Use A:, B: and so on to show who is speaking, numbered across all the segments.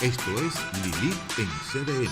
A: Esto es Lilith en CDN.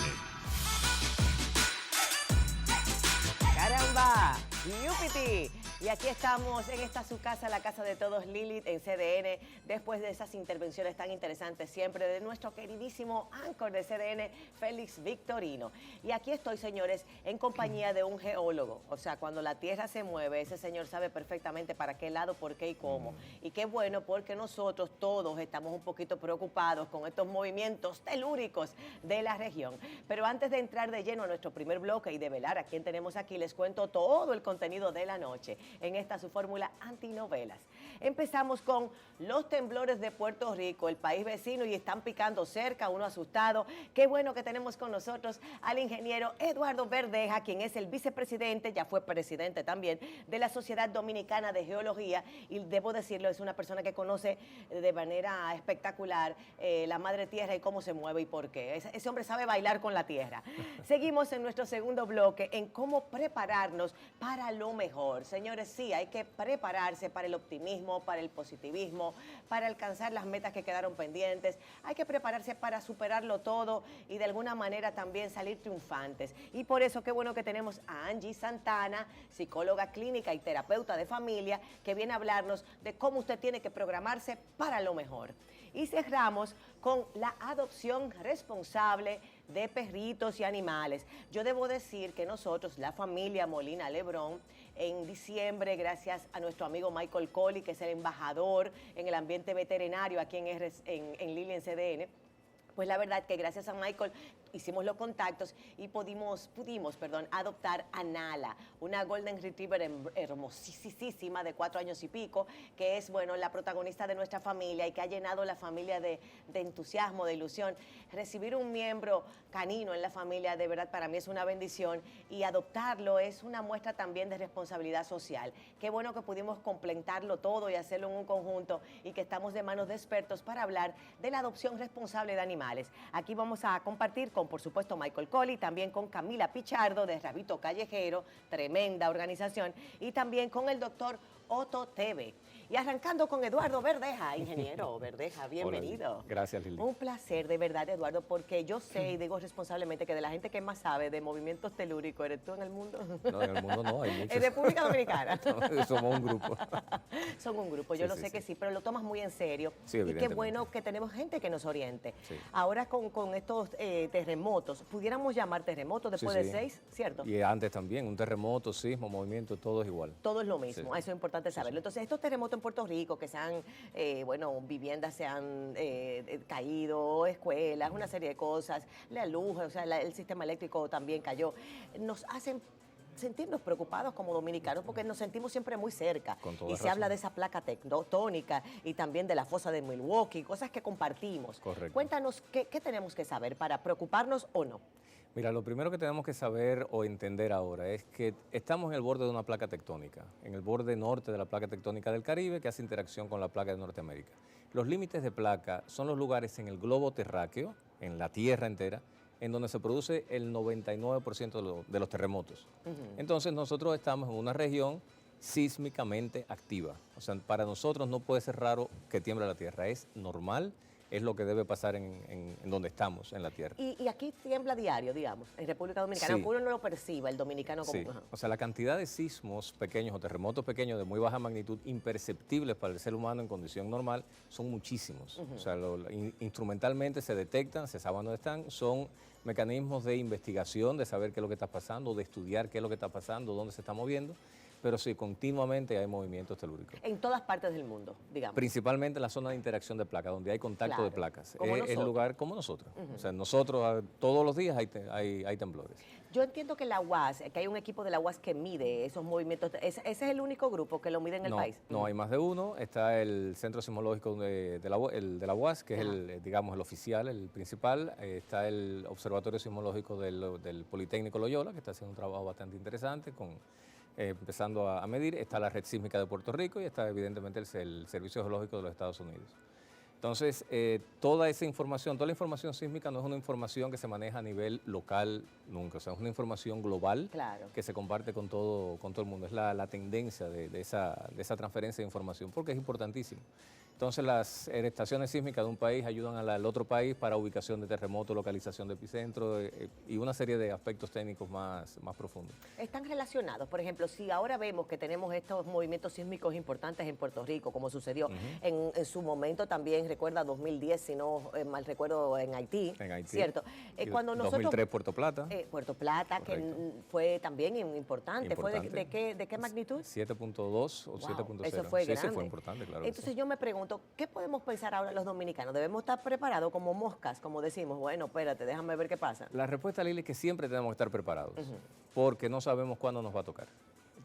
B: ¡Caramba! ¡Yupiti! Y aquí estamos en esta su casa, la casa de todos, Lilith en CDN, después de esas intervenciones tan interesantes siempre de nuestro queridísimo anchor de CDN, Félix Victorino. Y aquí estoy, señores, en compañía de un geólogo. O sea, cuando la Tierra se mueve, ese señor sabe perfectamente para qué lado, por qué y cómo. Y qué bueno, porque nosotros todos estamos un poquito preocupados con estos movimientos telúricos de la región. Pero antes de entrar de lleno a nuestro primer bloque y de velar a quién tenemos aquí, les cuento todo el contenido de la noche en esta su fórmula antinovelas. Empezamos con los temblores de Puerto Rico, el país vecino, y están picando cerca, uno asustado. Qué bueno que tenemos con nosotros al ingeniero Eduardo Verdeja, quien es el vicepresidente, ya fue presidente también, de la Sociedad Dominicana de Geología, y debo decirlo, es una persona que conoce de manera espectacular la madre tierra y cómo se mueve y por qué. Ese hombre sabe bailar con la tierra. Seguimos en nuestro segundo bloque en cómo prepararnos para lo mejor. Señores, sí, hay que prepararse para el optimismo, para el positivismo, para alcanzar las metas que quedaron pendientes. Hay que prepararse para superarlo todo y de alguna manera también salir triunfantes. Y por eso qué bueno que tenemos a Angie Santana, psicóloga clínica y terapeuta de familia, que viene a hablarnos de cómo usted tiene que programarse para lo mejor. Y cerramos con la adopción responsable de perritos y animales. Yo debo decir que nosotros, la familia Molina Lebrón, en diciembre, gracias a nuestro amigo Michael Colley, que es el embajador en el ambiente veterinario aquí en Lili en CDN, pues la verdad que gracias a Michael hicimos los contactos y pudimos adoptar a Nala, una Golden Retriever hermosísima de 4 años y pico, que es, bueno, la protagonista de nuestra familia y que ha llenado la familia de entusiasmo, de ilusión. Recibir un miembro canino en la familia, de verdad, para mí es una bendición, y adoptarlo es una muestra también de responsabilidad social. Qué bueno que pudimos complementarlo todo y hacerlo en un conjunto, y que estamos de manos de expertos para hablar de la adopción responsable de animales. Aquí vamos a compartir con, por supuesto, Michael Colley, también con Camila Pichardo de Rabito Callejero, tremenda organización, y también con el doctor Otto Teve. Y arrancando con Eduardo Verdeja, ingeniero Verdeja, bienvenido.
C: Hola, gracias, Lili.
B: Un placer, de verdad, Eduardo, porque yo sé y digo responsablemente que de la gente que más sabe de movimientos telúricos eres tú en el mundo.
C: No, en el mundo no, hay muchos.
B: En República Dominicana.
C: Somos un grupo.
B: Son un grupo, yo lo sé que sí, pero lo tomas muy en serio.
C: Sí,
B: y qué
C: evidentemente.
B: bueno que tenemos gente que nos oriente.
C: Sí.
B: Ahora con estos terremotos, pudiéramos llamar terremotos después
C: Sí,
B: de 6, ¿cierto?
C: Y antes también, un terremoto, sismo, movimiento, todo es igual.
B: Todo es lo mismo,
C: Sí.
B: eso es importante saberlo. Entonces, estos terremotos en Puerto Rico, que se han, viviendas se han caído, escuelas, una serie de cosas, la luz, o sea, el sistema eléctrico también cayó, nos hacen sentirnos preocupados como dominicanos porque nos sentimos siempre muy cerca.
C: Con toda
B: Y se
C: razón.
B: habla de esa placa tectónica y también de la fosa de Milwaukee, cosas que compartimos.
C: Correcto.
B: Cuéntanos, ¿qué tenemos que saber para preocuparnos o no?
C: Mira, lo primero que tenemos que saber o entender ahora es que estamos en el borde de una placa tectónica, en el borde norte de la placa tectónica del Caribe, que hace interacción con la placa de Norteamérica. Los límites de placa son los lugares en el globo terráqueo, en la Tierra entera, en donde se produce el 99% de los terremotos. Entonces nosotros estamos en una región sísmicamente activa. O sea, para nosotros no puede ser raro que tiemble la Tierra, es normal, es lo que debe pasar en donde estamos, en la Tierra.
B: Y aquí tiembla diario, digamos, en República Dominicana,
C: Sí.
B: aunque uno no lo perciba, el dominicano como...
C: Sí,
B: Ajá.
C: o sea, la cantidad de sismos pequeños o terremotos pequeños de muy baja magnitud, imperceptibles para el ser humano en condición normal, son muchísimos. O sea, instrumentalmente se detectan, se sabe dónde están, son mecanismos de investigación, de saber qué es lo que está pasando, de estudiar qué es lo que está pasando, dónde se está moviendo, pero sí, continuamente hay movimientos telúricos.
B: En todas partes del mundo, digamos.
C: Principalmente en la zona de interacción de placas, donde hay contacto
B: Claro,
C: de placas.
B: como
C: Es el
B: nosotros.
C: lugar como nosotros. O sea, nosotros todos los días hay temblores.
B: Yo entiendo que la UAS, que hay un equipo de la UAS que mide esos movimientos. ¿Ese es el único grupo que lo mide en el país?
C: No, hay más de uno. Está el Centro Sismológico de la UAS, que es digamos, el oficial, el principal. Está el Observatorio Sismológico del Politécnico Loyola, que está haciendo un trabajo bastante interesante empezando a medir. Está la Red Sísmica de Puerto Rico y está evidentemente el Servicio Geológico de los Estados Unidos. Entonces, toda esa información, toda la información sísmica no es una información que se maneja a nivel local nunca, o sea, es una información global
B: Claro.
C: que se comparte con todo el mundo. Es la tendencia de esa transferencia de información, porque es importantísimo. Entonces, las estaciones sísmicas de un país ayudan al otro país para ubicación de terremoto, localización de epicentro y una serie de aspectos técnicos más profundos.
B: Están relacionados. Por ejemplo, si ahora vemos que tenemos estos movimientos sísmicos importantes en Puerto Rico, como sucedió en su momento también, recuerda 2010, si no mal recuerdo, en Haití, ¿cierto? Cuando nosotros
C: 2003 Puerto Plata.
B: Puerto Plata,
C: Correcto.
B: que fue también importante. ¿Fue de qué magnitud?
C: 7.2 o
B: Wow,
C: 7.0.
B: eso fue
C: sí,
B: grande.
C: fue importante, claro.
B: Entonces yo me pregunto, ¿qué podemos pensar ahora los dominicanos? ¿Debemos estar preparados como moscas, como decimos? Bueno, espérate, déjame ver qué pasa.
C: La respuesta, Lili, es que siempre tenemos que estar preparados, porque no sabemos cuándo nos va a tocar.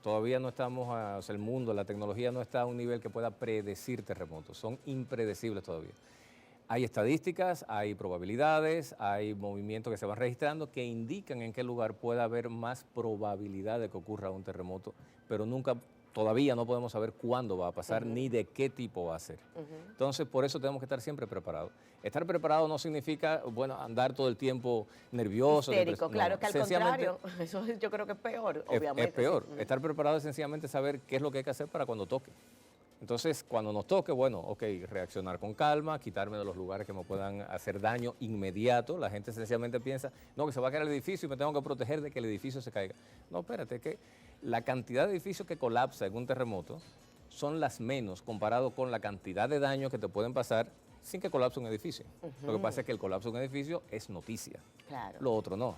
C: Todavía no estamos, o sea, el mundo, la tecnología no está a un nivel que pueda predecir terremotos, son impredecibles todavía. Hay estadísticas, hay probabilidades, hay movimientos que se van registrando que indican en qué lugar puede haber más probabilidad de que ocurra un terremoto, pero todavía no podemos saber cuándo va a pasar ni de qué tipo va a ser. Entonces, por eso tenemos que estar siempre preparados. Estar preparado no significa, bueno, andar todo el tiempo nervioso.
B: Histérico, claro,
C: no,
B: que al contrario, eso yo creo que es peor, obviamente.
C: Es peor.
B: Sí.
C: Estar preparado es sencillamente saber qué es lo que hay que hacer para cuando toque. Entonces, cuando nos toque, bueno, ok, reaccionar con calma, quitarme de los lugares que me puedan hacer daño inmediato. La gente sencillamente piensa, no, que se va a caer el edificio y me tengo que proteger de que el edificio se caiga. No, espérate, que la cantidad de edificios que colapsa en un terremoto son las menos comparado con la cantidad de daños que te pueden pasar sin que colapse un edificio. Lo que pasa es que el colapso de un edificio es noticia,
B: Claro.
C: lo otro no.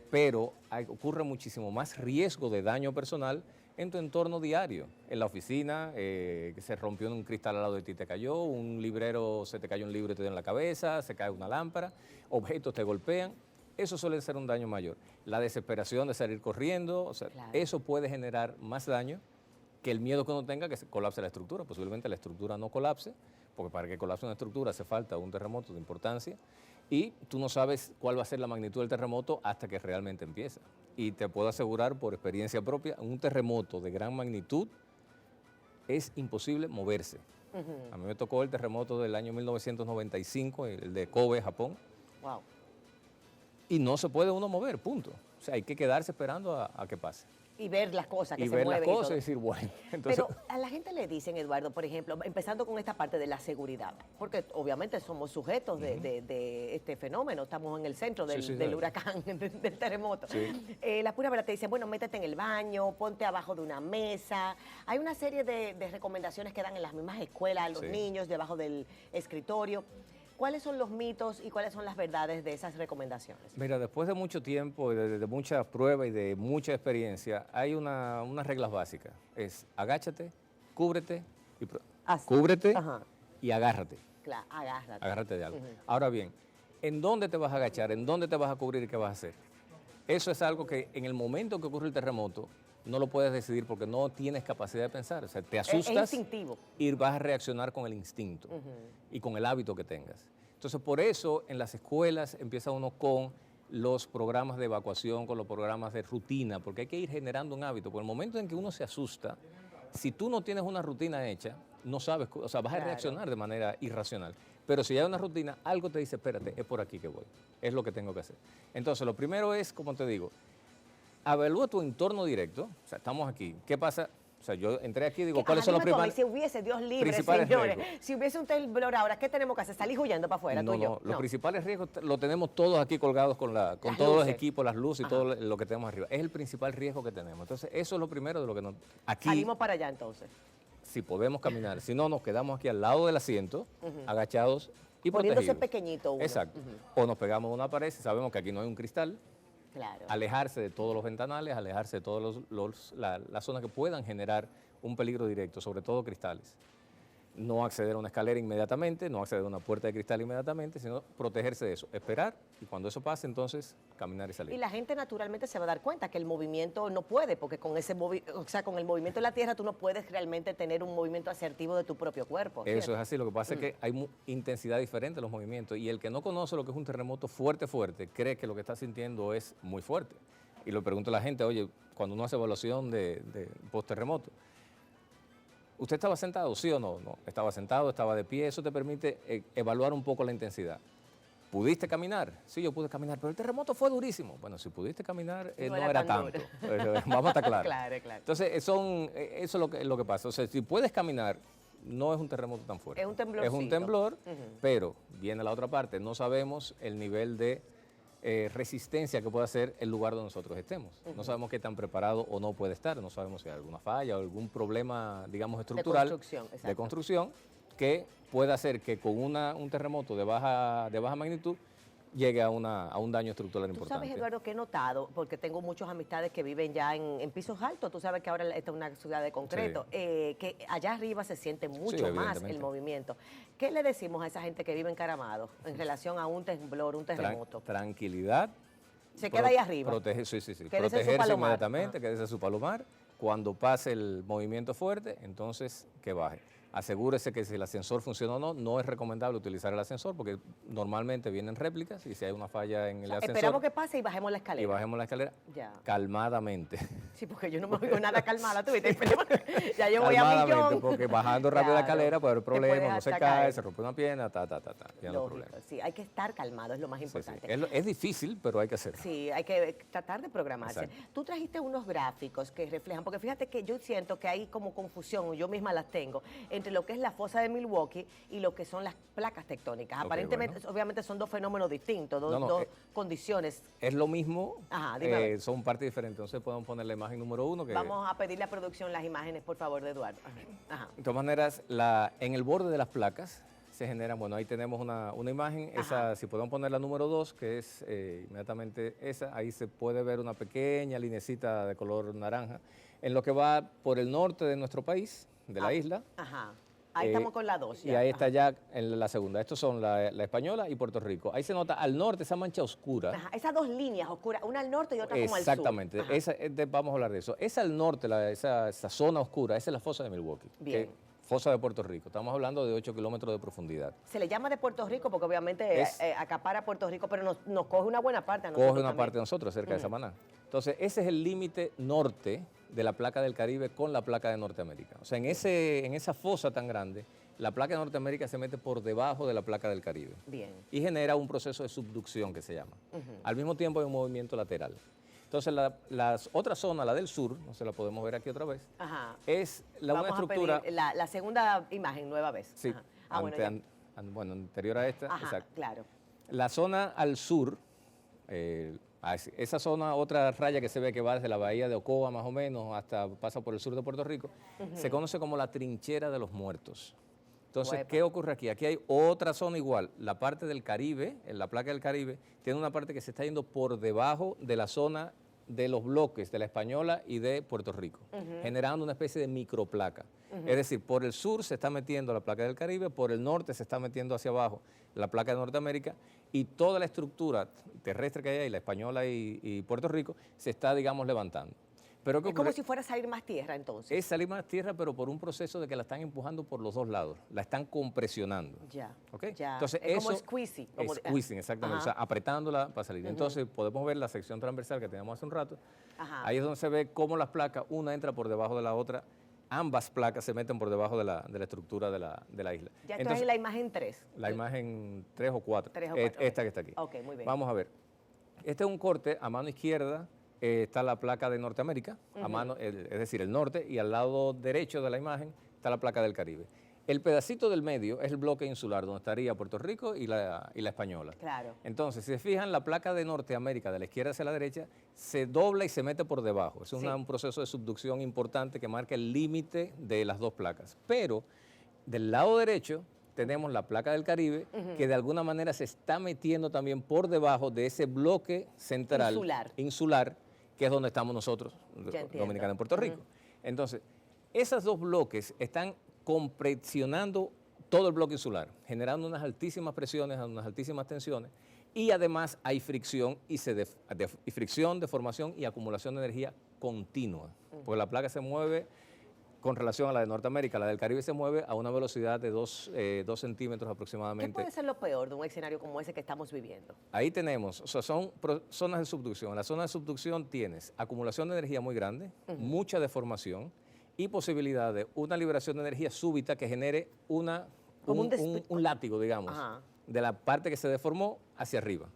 C: Pero ocurre muchísimo más riesgo de daño personal en tu entorno diario, en la oficina, que se rompió un cristal al lado de ti y te cayó, un librero, se te cayó un libro y te dio en la cabeza, se cae una lámpara, objetos te golpean. Eso suele ser un daño mayor. La desesperación de salir corriendo, o sea,
B: Claro.
C: eso puede generar más daño que el miedo que uno tenga que se colapse la estructura. Posiblemente la estructura no colapse, porque para que colapse una estructura hace falta un terremoto de importancia y tú no sabes cuál va a ser la magnitud del terremoto hasta que realmente empieza. Y te puedo asegurar por experiencia propia, un terremoto de gran magnitud es imposible moverse. A mí me tocó el terremoto del año 1995, el de Kobe, Japón,
B: Wow.
C: y no se puede uno mover, punto. O sea, hay que quedarse esperando a que pase.
B: Y ver las cosas que
C: Y
B: se
C: ver las
B: mueven y
C: cosas y
B: todo.
C: decir, bueno, entonces...
B: Pero a la gente le dicen, Eduardo, por ejemplo, empezando con esta parte de la seguridad, porque obviamente somos sujetos de este fenómeno, estamos en el centro del,
C: Sí, sí,
B: del
C: sí.
B: huracán, del terremoto.
C: Sí.
B: La pura verdad te dice, bueno, métete en el baño, ponte abajo de una mesa. Hay una serie de recomendaciones que dan en las mismas escuelas a los
C: Sí.
B: niños, debajo del escritorio. ¿Cuáles son los mitos y cuáles son las verdades de esas recomendaciones?
C: Mira, después de mucho tiempo, de muchas pruebas y de mucha experiencia, hay unas reglas básicas. Es agáchate, cúbrete,
B: Así.
C: cúbrete
B: Ajá.
C: y agárrate.
B: Claro, agárrate.
C: Agárrate de algo. Ahora bien, ¿en dónde te vas a agachar? ¿En dónde te vas a cubrir y qué vas a hacer? Eso es algo que en el momento que ocurre el terremoto no lo puedes decidir porque no tienes capacidad de pensar. O sea, te asustas
B: Es instintivo.
C: y vas a reaccionar con el instinto y con el hábito que tengas. Entonces, por eso en las escuelas empieza uno con los programas de evacuación, con los programas de rutina, porque hay que ir generando un hábito. Por el momento en que uno se asusta, si tú no tienes una rutina hecha, no sabes, o sea, vas a
B: Claro.
C: reaccionar de manera irracional. Pero si hay una rutina, algo te dice, espérate, es por aquí que voy, es lo que tengo que hacer. Entonces, lo primero es, como te digo, avalúa tu entorno directo, o sea, estamos aquí, ¿qué pasa? O sea, yo entré aquí y digo, ¿cuáles son los
B: Dime tú a mí,
C: principales?
B: Si hubiese, Dios libre,
C: principales
B: señores,
C: riesgos?
B: si hubiese un temblor ahora, ¿qué tenemos que hacer? ¿Salir huyendo para afuera, tú y yo?
C: Los principales riesgos lo tenemos todos aquí colgados con
B: Las
C: todos los
B: luces.
C: equipos, las luces y todo lo que tenemos arriba. Es el principal riesgo que tenemos. Entonces, eso es lo primero de lo que nos... Aquí,
B: Salimos para allá entonces.
C: si podemos caminar, si no, nos quedamos aquí al lado del asiento, agachados y
B: Poniéndose
C: protegidos.
B: pequeñito uno.
C: Exacto. O nos pegamos a una pared si sabemos que aquí no hay un cristal,
B: Claro.
C: alejarse de todos los ventanales, alejarse de todas las zonas que puedan generar un peligro directo, sobre todo cristales. No acceder a una escalera inmediatamente, no acceder a una puerta de cristal inmediatamente, sino protegerse de eso, esperar y cuando eso pase, entonces caminar y salir.
B: Y la gente naturalmente se va a dar cuenta que el movimiento no puede, porque con con el movimiento de la tierra tú no puedes realmente tener un movimiento asertivo de tu propio cuerpo.
C: Eso
B: ¿cierto?
C: es así, lo que pasa es que hay intensidad diferente en los movimientos y el que no conoce lo que es un terremoto fuerte, cree que lo que está sintiendo es muy fuerte. Y lo pregunto a la gente, oye, cuando uno hace evaluación de post-terremoto, ¿Usted estaba sentado, sí o no? No, estaba sentado, estaba de pie, eso te permite evaluar un poco la intensidad. ¿Pudiste caminar? Sí, yo pude caminar, pero el terremoto fue durísimo. Bueno, si pudiste caminar, no era
B: tan
C: tanto. Vamos a estar claros.
B: Claro, claro.
C: Entonces, eso es lo que pasa. O sea, si puedes caminar, no es un terremoto tan fuerte.
B: Es un temblorcito.
C: Es un temblor, pero viene la otra parte. No sabemos el nivel de resistencia que puede hacer el lugar donde nosotros estemos. No sabemos qué tan preparado o no puede estar. No sabemos si hay alguna falla o algún problema, digamos, estructural de construcción que pueda hacer que con un terremoto de baja magnitud llegue a un daño estructural importante.
B: Tú sabes, Eduardo, que he notado, porque tengo muchas amistades que viven ya en pisos altos, tú sabes que ahora esta es una ciudad de concreto,
C: Sí.
B: Que allá arriba se siente mucho más el movimiento. ¿Qué le decimos a esa gente que vive encaramado en relación a un temblor, un terremoto?
C: Tranquilidad.
B: Se queda ahí arriba.
C: Sí.
B: Quédese en su
C: Protegerse
B: palomar.
C: inmediatamente, quédese en su palomar. Cuando pase el movimiento fuerte, entonces que baje. Asegúrese que si el ascensor funciona o no, no es recomendable utilizar el ascensor porque normalmente vienen réplicas y si hay una falla en el ascensor.
B: Esperamos que pase y bajemos la escalera.
C: Y bajemos la escalera
B: Ya.
C: calmadamente.
B: Sí, porque yo no me oigo nada calmada, tú viste. Ya yo voy a
C: Calmadamente,
B: millón.
C: porque bajando rápido la escalera puede haber
B: te puedes
C: problemas, no se
B: hasta
C: cae,
B: caer.
C: se rompe una pierna, ya no hay problema.
B: Sí, hay que estar calmado, es lo más
C: Sí.
B: importante.
C: Es difícil, pero hay que hacerlo.
B: Sí, hay que tratar de programarse.
C: Exacto.
B: Tú trajiste unos gráficos que reflejan, porque fíjate que yo siento que hay como confusión, yo misma las tengo, entre lo que es la fosa de Milwaukee y lo que son las placas tectónicas.
C: Ok,
B: Aparentemente,
C: bueno.
B: obviamente son dos fenómenos distintos, dos
C: No,
B: condiciones.
C: Es lo mismo,
B: Ajá, dime a ver.
C: son partes diferentes. Entonces podemos poner la imagen número 1. Que,
B: Vamos a pedirle a producción las imágenes, por favor, de Eduardo. Ajá.
C: de todas maneras, en el borde de las placas se generan, bueno, ahí tenemos una imagen, esa, si podemos poner la número 2, que es inmediatamente esa, ahí se puede ver una pequeña linecita de color naranja, en lo que va por el norte de nuestro país, de la isla.
B: Ajá. Ahí estamos con la 2.
C: Y ahí está ya en la segunda. Estos son la española y Puerto Rico. Ahí se nota al norte esa mancha oscura.
B: Ajá. Esas dos líneas oscuras, una al norte y otra como al sur.
C: Exactamente. Vamos a hablar de eso. Esa al norte, esa zona oscura, esa es la fosa de Milwaukee.
B: Bien.
C: Fosa de Puerto Rico. Estamos hablando de 8 kilómetros de profundidad.
B: Se le llama de Puerto Rico porque obviamente acapara Puerto Rico, pero nos coge una buena parte a nosotros
C: Coge una
B: también.
C: parte de nosotros, cerca de Samaná. Entonces, ese es el límite norte de la placa del Caribe con la placa de Norteamérica. O sea, en esa fosa tan grande, la placa de Norteamérica se mete por debajo de la placa del Caribe.
B: Bien.
C: Y genera un proceso de subducción que se llama. Al mismo tiempo hay un movimiento lateral. Entonces, la otra zona, la del sur, no se la podemos ver aquí otra vez,
B: Ajá.
C: es una
B: Vamos
C: estructura...
B: a pedir la segunda imagen, nueva vez.
C: Sí,
B: Ajá. Bueno, ya.
C: anterior a esta,
B: Ajá,
C: exacto.
B: claro.
C: La zona al sur, esa zona, otra raya que se ve que va desde la bahía de Ocoa más o menos hasta pasa por el sur de Puerto Rico, se conoce como la trinchera de los muertos. Entonces,
B: Uepa.
C: ¿qué ocurre aquí? Aquí hay otra zona igual, la parte del Caribe, en la placa del Caribe, tiene una parte que se está yendo por debajo de la zona de los bloques de la Española y de Puerto Rico, generando una especie de microplaca. Es decir, por el sur se está metiendo la placa del Caribe, por el norte se está metiendo hacia abajo la placa de Norteamérica y toda la estructura terrestre que hay ahí, la Española y Puerto Rico, se está, digamos, levantando. Pero ¿qué
B: Es como
C: ocurre?
B: si fuera a salir más tierra entonces.
C: Es salir más tierra, pero por un proceso de que la están empujando por los dos lados, la están compresionando.
B: Ya.
C: ¿Ok?
B: Ya.
C: Entonces,
B: es como
C: eso
B: squeezy.
C: Squeezing, exactamente, o sea, apretándola para salir. Entonces, podemos ver la sección transversal que teníamos hace un rato.
B: Ajá.
C: Ahí es donde se ve cómo las placas, una entra por debajo de la otra, ambas placas se meten por debajo de la estructura de la isla.
B: Ya esto
C: Entonces,
B: es la imagen 3.
C: la imagen 3 o 4,
B: 3 o 4.
C: esta que está aquí.
B: Ok, muy bien.
C: Vamos a ver. Este es un corte, a mano izquierda está la placa de Norteamérica, a mano, es decir, el norte, y al lado derecho de la imagen está la placa del Caribe. El pedacito del medio es el bloque insular, donde estaría Puerto Rico y la Española.
B: Claro.
C: Entonces, si se fijan, la placa de Norteamérica, de la izquierda hacia la derecha, se dobla y se mete por debajo. Es un proceso de subducción importante que marca el límite de las dos placas. Pero del lado derecho tenemos la placa del Caribe, que de alguna manera se está metiendo también por debajo de ese bloque central insular, que es donde estamos nosotros, Dominicana en Puerto Rico. Entonces, esos dos bloques están compresionando todo el bloque insular, generando unas altísimas presiones, unas altísimas tensiones, y además hay fricción, fricción, deformación y acumulación de energía continua, porque la placa se mueve con relación a la de Norteamérica, la del Caribe se mueve a una velocidad de 2 centímetros
B: ¿Qué
C: aproximadamente.
B: puede ser lo peor de un escenario como ese que estamos viviendo?
C: Ahí tenemos, o sea, son zonas de subducción. En la zona de subducción tienes acumulación de energía muy grande, mucha deformación y posibilidad de una liberación de energía súbita que genere
B: Como
C: un látigo, digamos,
B: Ajá.
C: de la parte que se deformó hacia arriba.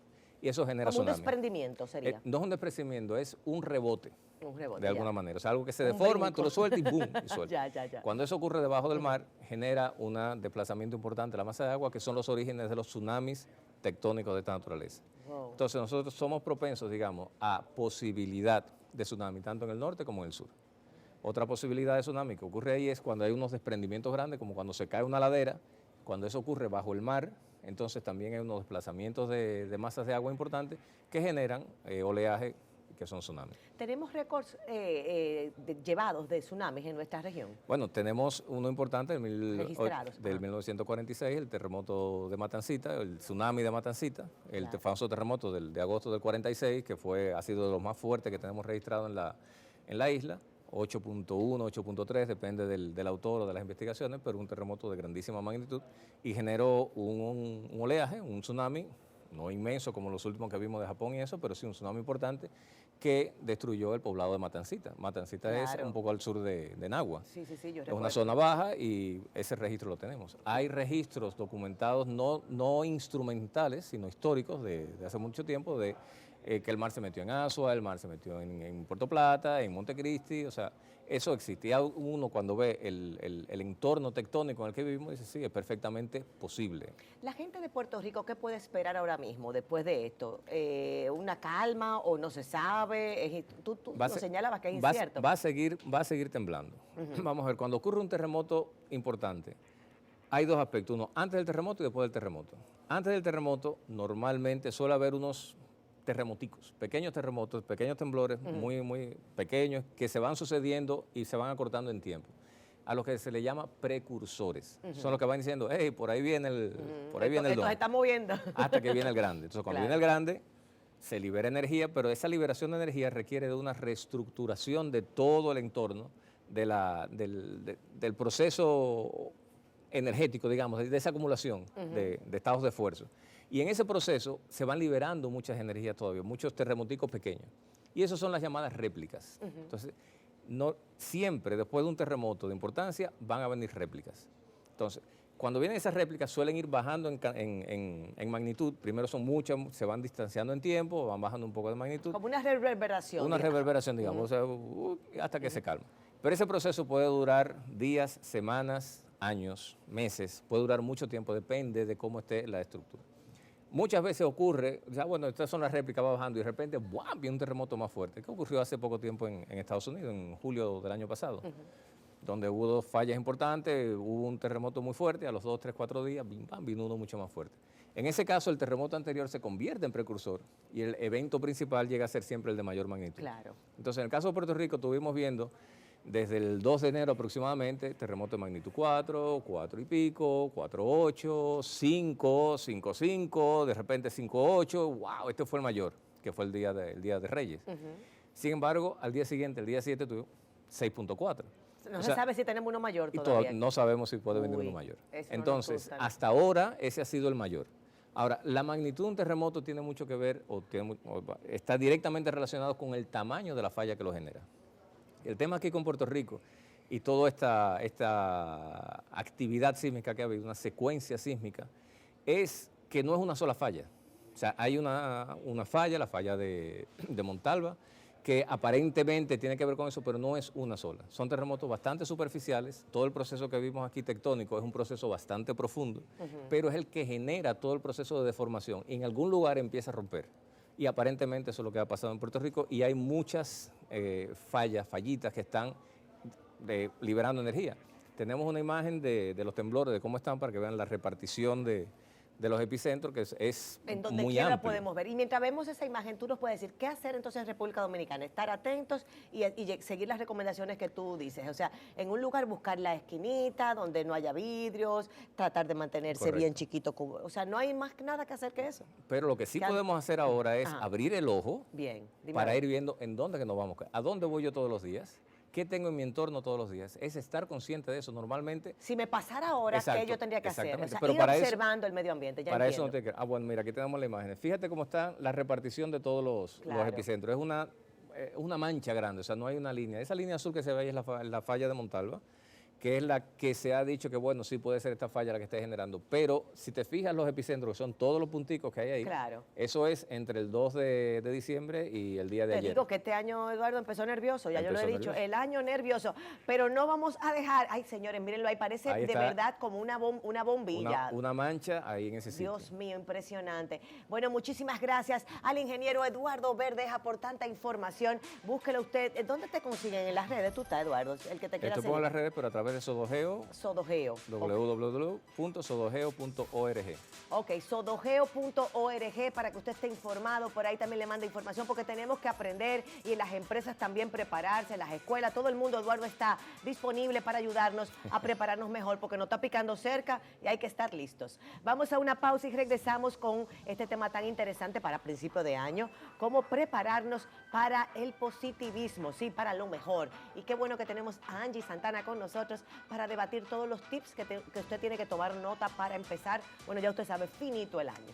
C: Y eso genera
B: Como un
C: tsunami.
B: desprendimiento sería.
C: No es un desprendimiento, es un rebote.
B: Un rebote,
C: De alguna
B: ya.
C: manera. O sea, algo que se
B: Un
C: deforma,
B: brinco.
C: tú lo sueltas y ¡boom! Y sueltas.
B: Ya.
C: Cuando eso ocurre debajo del mar, genera un desplazamiento importante de la masa de agua, que son los orígenes de los tsunamis tectónicos de esta naturaleza.
B: Wow.
C: Entonces, nosotros somos propensos, digamos, a posibilidad de tsunami, tanto en el norte como en el sur. Otra posibilidad de tsunami que ocurre ahí es cuando hay unos desprendimientos grandes, como cuando se cae una ladera. Cuando eso ocurre bajo el mar, entonces también hay unos desplazamientos de masas de agua importantes que generan oleaje, que son tsunamis.
B: ¿Tenemos récords llevados de tsunamis en nuestra región?
C: Bueno, tenemos uno importante
B: Registrados,
C: del
B: ajá.
C: 1946, el terremoto de Matancita, el tsunami de Matancita, el
B: Claro.
C: famoso terremoto de agosto del 46, que ha sido de los más fuertes que tenemos registrado en la isla, 8.1, 8.3, depende del autor o de las investigaciones, pero un terremoto de grandísima magnitud y generó un oleaje, un tsunami, no inmenso como los últimos que vimos de Japón y eso, pero sí un tsunami importante que destruyó el poblado de Matancita. Matancita es
B: Claro.
C: un poco al sur de Nagua.
B: Sí, yo
C: Es
B: recuerdo.
C: una zona baja y ese registro lo tenemos. Hay registros documentados, no instrumentales, sino históricos de hace mucho tiempo, de que el mar se metió en Asua, el mar se metió en Puerto Plata, en Montecristi, o sea, eso existe. Y uno cuando ve el entorno tectónico en el que vivimos dice, sí, es perfectamente posible.
B: La gente de Puerto Rico, ¿qué puede esperar ahora mismo después de esto? ¿Una calma o no se sabe? Tú
C: Va a
B: lo
C: se-
B: señalabas que es
C: va a-
B: incierto.
C: Va a seguir temblando. Vamos a ver, cuando ocurre un terremoto importante, hay dos aspectos, uno antes del terremoto y después del terremoto. Antes del terremoto, normalmente suele haber unos terremoticos, pequeños terremotos, pequeños temblores, muy pequeños, que se van sucediendo y se van acortando en tiempo, a los que se le llama precursores. Son los que van diciendo, hey, por ahí viene el
B: Esto
C: don,
B: se está moviendo.
C: hasta que viene el grande. Entonces, cuando
B: Claro.
C: viene el grande, se libera energía, pero esa liberación de energía requiere de una reestructuración de todo el entorno del proceso energético, digamos, de esa acumulación de estados de esfuerzo. Y en ese proceso se van liberando muchas energías todavía, muchos terremoticos pequeños. Y esas son las llamadas réplicas. Entonces, no siempre después de un terremoto de importancia van a venir réplicas. Entonces, cuando vienen esas réplicas suelen ir bajando en magnitud. Primero son muchas, se van distanciando en tiempo, van bajando un poco de magnitud.
B: Como una reverberación.
C: Una
B: digamos.
C: reverberación, digamos, o sea, hasta que se calma. Pero ese proceso puede durar días, semanas, años, meses, puede durar mucho tiempo, depende de cómo esté la estructura. Muchas veces ocurre, ya bueno, estas son las réplicas, va bajando y de repente, ¡buam!, viene un terremoto más fuerte. ¿Qué ocurrió hace poco tiempo en Estados Unidos, en julio del año pasado? Donde hubo dos fallas importantes, hubo un terremoto muy fuerte, a los 2, 3, 4 días, bim, bam, vino uno mucho más fuerte. En ese caso, el terremoto anterior se convierte en precursor y el evento principal llega a ser siempre el de mayor magnitud.
B: Claro.
C: Entonces, en el caso de Puerto Rico, estuvimos viendo desde el 2 de enero aproximadamente, terremoto de magnitud 4, 4 y pico, 4.8, 5, 5.5, de repente 5.8, wow, este fue el mayor, que fue el día de Reyes. Sin embargo, al día siguiente, el día 7, tuvimos 6.4.
B: No
C: O
B: se
C: sea,
B: sabe si tenemos uno mayor
C: y
B: todavía.
C: no sabemos si puede venir
B: Uy,
C: uno mayor.
B: eso no nos
C: Entonces,
B: gusta, ¿no?
C: hasta ahora, ese ha sido el mayor. Ahora, la magnitud de un terremoto tiene mucho que ver, está directamente relacionado con el tamaño de la falla que lo genera. El tema aquí con Puerto Rico y toda esta actividad sísmica que ha habido, una secuencia sísmica, es que no es una sola falla. O sea, hay una falla, la falla de Montalva, que aparentemente tiene que ver con eso, pero no es una sola. Son terremotos bastante superficiales, todo el proceso que vimos aquí tectónico es un proceso bastante profundo, pero es el que genera todo el proceso de deformación y en algún lugar empieza a romper. Y aparentemente eso es lo que ha pasado en Puerto Rico y hay muchas fallitas que están liberando energía. Tenemos una imagen de los temblores, de cómo están, para que vean la repartición de los epicentros, que es
B: En donde
C: muy
B: quiera
C: amplia.
B: podemos ver. Y mientras vemos esa imagen, tú nos puedes decir qué hacer entonces en República Dominicana. Estar atentos y seguir las recomendaciones que tú dices. O sea, en un lugar buscar la esquinita donde no haya vidrios, tratar de mantenerse
C: Correcto.
B: bien chiquito. O sea, no hay más nada que hacer que eso.
C: Pero lo que sí
B: ¿Qué
C: podemos hacer ahora es
B: Ajá.
C: abrir el ojo
B: Bien. Dime
C: para
B: a ver.
C: ir viendo en dónde que nos vamos. ¿A dónde voy yo todos los días? ¿Qué tengo en mi entorno todos los días? Es estar consciente de eso. Normalmente,
B: Si me pasara ahora,
C: Exacto,
B: ¿qué yo tendría que hacer? O
C: exactamente.
B: sea,
C: Pero
B: ir
C: para eso-
B: observando el medio ambiente. Ya
C: para eso no
B: entiendo.
C: tiene que... bueno, mira, aquí tenemos las imágenes. Fíjate cómo está la repartición de todos los
B: Claro.
C: epicentros. Es una mancha grande, o sea, no hay una línea. Esa línea azul que se ve ahí es la falla de Montalva, que es la que se ha dicho que, bueno, sí puede ser esta falla la que esté generando. Pero si te fijas los epicentros, que son todos los punticos que hay ahí,
B: Claro.
C: eso es entre el 2 de diciembre y el día de
B: Te
C: ayer.
B: digo que este año, Eduardo, empezó nervioso, ya yo lo he
C: Empezó
B: dicho,
C: nervioso.
B: el año nervioso, pero no vamos a dejar, ay señores, mírenlo ahí, parece
C: Ahí
B: de
C: está.
B: verdad como una bombilla.
C: Una mancha ahí en ese sitio.
B: Dios mío, impresionante. Bueno, muchísimas gracias al ingeniero Eduardo Verdeja por tanta información. Búsquelo usted. ¿Dónde te consiguen? En las redes. Tú estás, Eduardo, el que te quiera
C: Esto
B: seguir.
C: pongo en las redes, pero a través de Sodogeo,
B: Sodogeo.
C: www.sodogeo.org.
B: Ok, sodogeo.org para que usted esté informado. Por ahí también le manda información porque tenemos que aprender y en las empresas también prepararse, en las escuelas, todo el mundo, Eduardo, está disponible para ayudarnos a prepararnos mejor porque nos está picando cerca y hay que estar listos. Vamos a una pausa y regresamos con este tema tan interesante para principio de año, cómo prepararnos para el positivismo, sí, para lo mejor. Y qué bueno que tenemos a Angie Santana con nosotros para debatir todos los tips que usted tiene que tomar nota para empezar. Bueno, ya usted sabe, finito el año.